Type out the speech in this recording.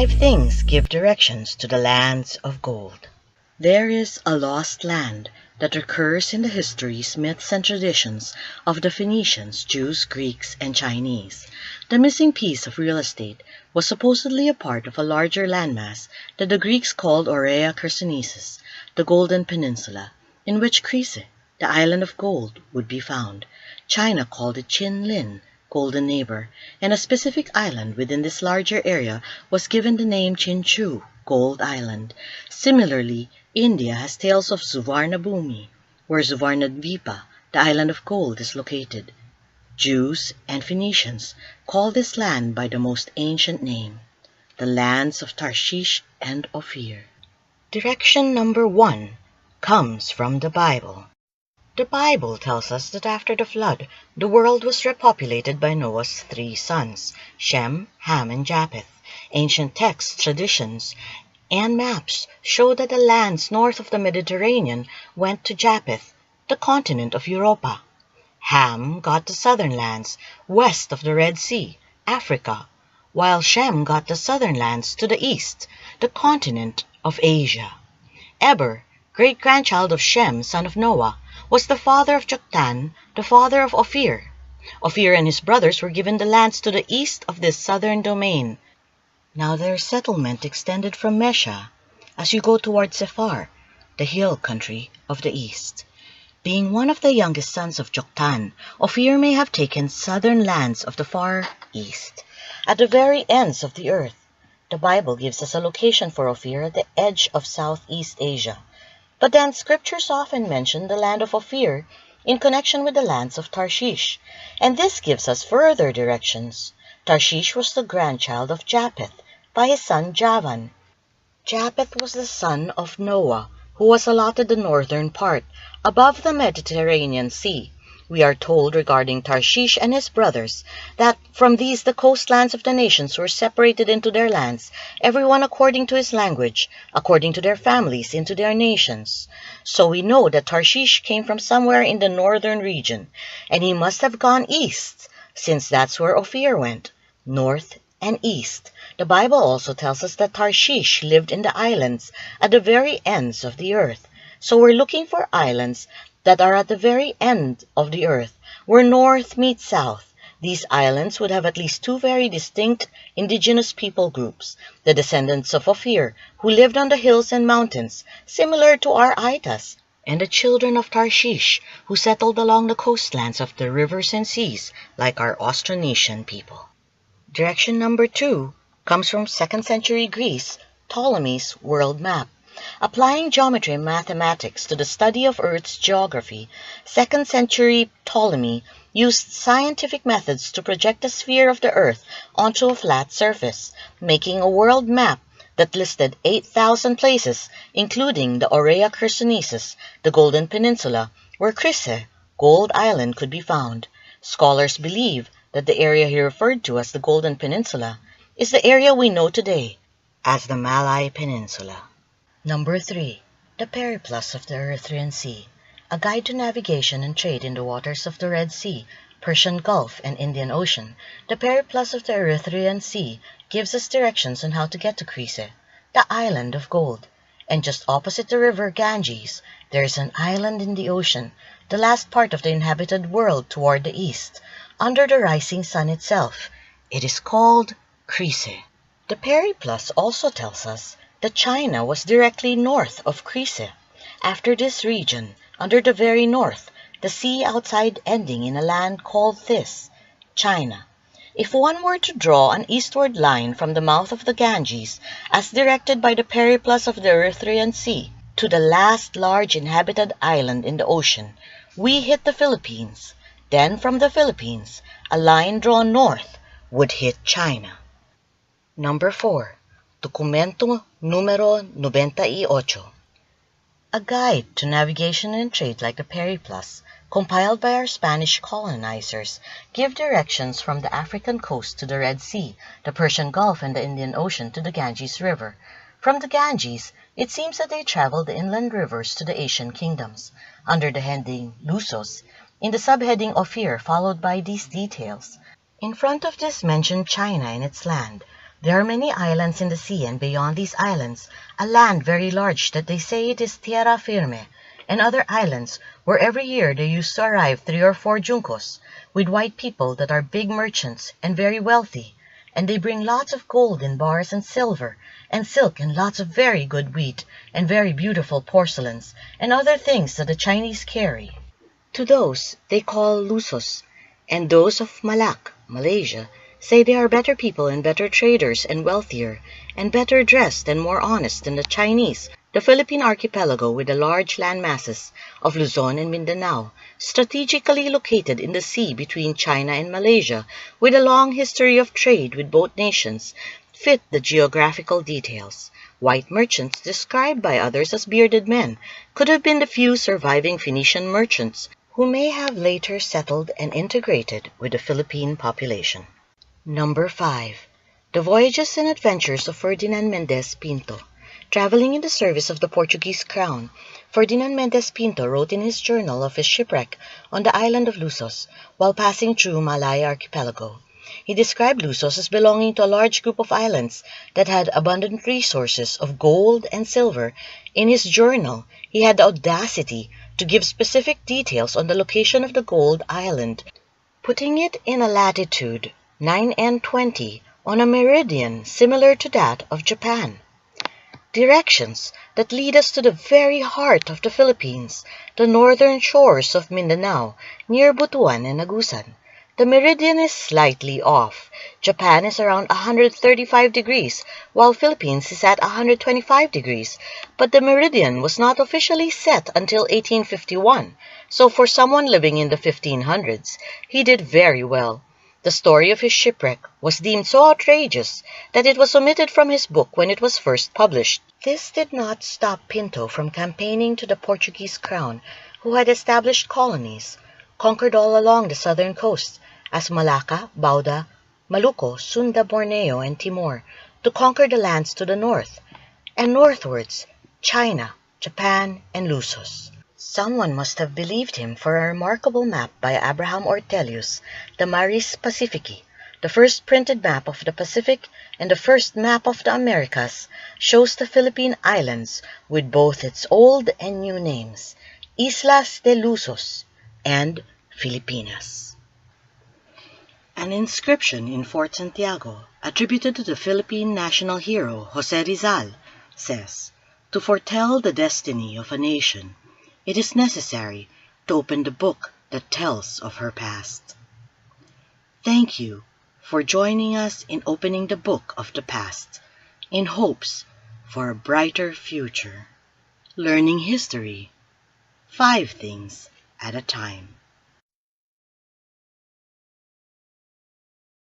5 things give directions to the lands of gold. There is a lost land that recurs in the histories, myths, and traditions of the Phoenicians, Jews, Greeks, and Chinese. The missing piece of real estate was supposedly a part of a larger landmass that the Greeks called Aurea Chersonesus, the Golden Peninsula, in which Crete, the island of gold, would be found. China called it Chin Lin, Golden Neighbor, and a specific island within this larger area was given the name Chinchu, Gold Island. Similarly, India has tales of Suvarnabhumi, where Suvarnadvipa, the island of gold, is located. Jews and Phoenicians call this land by the most ancient name, the lands of Tarshish and Ophir. Direction number 1 comes from the Bible. The Bible tells us that after the flood, the world was repopulated by Noah's 3 sons, Shem, Ham, and Japheth. Ancient texts, traditions, and maps show that the lands north of the Mediterranean went to Japheth, the continent of Europa. Ham got the southern lands west of the Red Sea, Africa, while Shem got the southern lands to the east, the continent of Asia. Eber, great-grandchild of Shem, son of Noah, was the father of Joktan, the father of Ophir. Ophir and his brothers were given the lands to the east of this southern domain. Now their settlement extended from Mesha as you go toward Sephar, the hill country of the east. Being one of the youngest sons of Joktan, Ophir may have taken southern lands of the far east, at the very ends of the earth. The Bible gives us a location for Ophir at the edge of Southeast Asia. But then scriptures often mention the land of Ophir in connection with the lands of Tarshish, and this gives us further directions. Tarshish was the grandchild of Japheth by his son Javan. Japheth was the son of Noah, who was allotted the northern part, above the Mediterranean Sea. We are told regarding Tarshish and his brothers that from these the coastlands of the nations were separated into their lands, everyone according to his language, according to their families, into their nations. So we know that Tarshish came from somewhere in the northern region, and he must have gone east, since that's where Ophir went, north and east. The Bible also tells us that Tarshish lived in the islands at the very ends of the earth. So we're looking for islands that are at the very end of the earth, where north meets south. These islands would have at least 2 very distinct indigenous people groups, the descendants of Ophir, who lived on the hills and mountains, similar to our Aitas, and the children of Tarshish, who settled along the coastlands of the rivers and seas, like our Austronesian people. Direction number 2 comes from 2nd century Greece, Ptolemy's world map. Applying geometry and mathematics to the study of Earth's geography, 2nd century Ptolemy used scientific methods to project the sphere of the Earth onto a flat surface, making a world map that listed 8,000 places, including the Aurea Chersonesus, the Golden Peninsula, where Crete, Gold Island, could be found. Scholars believe that the area he referred to as the Golden Peninsula is the area we know today as the Malay Peninsula. Number 3. The Periplus of the Erythraean Sea, a guide to navigation and trade in the waters of the Red Sea, Persian Gulf, and Indian Ocean. The Periplus of the Erythraean Sea gives us directions on how to get to Crete, the island of gold. And just opposite the river Ganges, there is an island in the ocean, the last part of the inhabited world toward the east, under the rising sun itself. It is called Crete. The Periplus also tells us that China was directly north of Crete. After this region, under the very north, the sea outside ending in a land called this, China. If one were to draw an eastward line from the mouth of the Ganges, as directed by the Periplus of the Erythraean Sea, to the last large inhabited island in the ocean, we hit the Philippines. Then from the Philippines, a line drawn north would hit China. Number 4. Documento numero 98. A guide to navigation and trade like the Periplus, compiled by our Spanish colonizers, give directions from the African coast to the Red Sea, the Persian Gulf, and the Indian Ocean to the Ganges River. From the Ganges, it seems that they traveled the inland rivers to the Asian kingdoms, under the heading Lusos, in the subheading Ophir, followed by these details. In front of this mentioned China and its land, There are many islands in the sea, and beyond these islands, a land very large that they say it is tierra firme, and other islands where every year there used to arrive 3 or 4 juncos with white people that are big merchants and very wealthy, and they bring lots of gold in bars and silver and silk and lots of very good wheat and very beautiful porcelains and other things that the Chinese carry. To those they call Lusos, and those of Malak, Malaysia, say they are better people and better traders and wealthier and better dressed and more honest than the Chinese. The Philippine archipelago, with the large land masses of Luzon and Mindanao, strategically located in the sea between China and Malaysia, with a long history of trade with both nations, fit the geographical details. White merchants, described by others as bearded men, could have been the few surviving Phoenician merchants who may have later settled and integrated with the Philippine population. Number 5. The Voyages and Adventures of Ferdinand Mendez Pinto. Traveling in the service of the Portuguese crown, Ferdinand Mendez Pinto wrote in his journal of his shipwreck on the island of Lusos while passing through Malaya archipelago. He described Lusos as belonging to a large group of islands that had abundant resources of gold and silver. In his journal, he had the audacity to give specific details on the location of the gold island, putting it in a latitude 9 and 20 on a meridian similar to that of Japan. Directions that lead us to the very heart of the Philippines, the northern shores of Mindanao, near Butuan and Agusan. The meridian is slightly off. Japan is around 135 degrees, while Philippines is at 125 degrees, but the meridian was not officially set until 1851, so for someone living in the 1500s, he did very well. The story of his shipwreck was deemed so outrageous that it was omitted from his book when it was first published. This did not stop Pinto from campaigning to the Portuguese crown, who had established colonies, conquered all along the southern coast, as Malacca, Bauda, Maluco, Sunda, Borneo, and Timor, to conquer the lands to the north, and northwards, China, Japan, and Lusos. Someone must have believed him, for a remarkable map by Abraham Ortelius, the Maris Pacifici, the first printed map of the Pacific and the first map of the Americas, shows the Philippine Islands with both its old and new names, Islas de Lusos and Filipinas. An inscription in Fort Santiago, attributed to the Philippine national hero Jose Rizal, says, "To foretell the destiny of a nation, it is necessary to open the book that tells of her past." Thank you for joining us in opening the book of the past, in hopes for a brighter future. Learning history, 5 things at a time.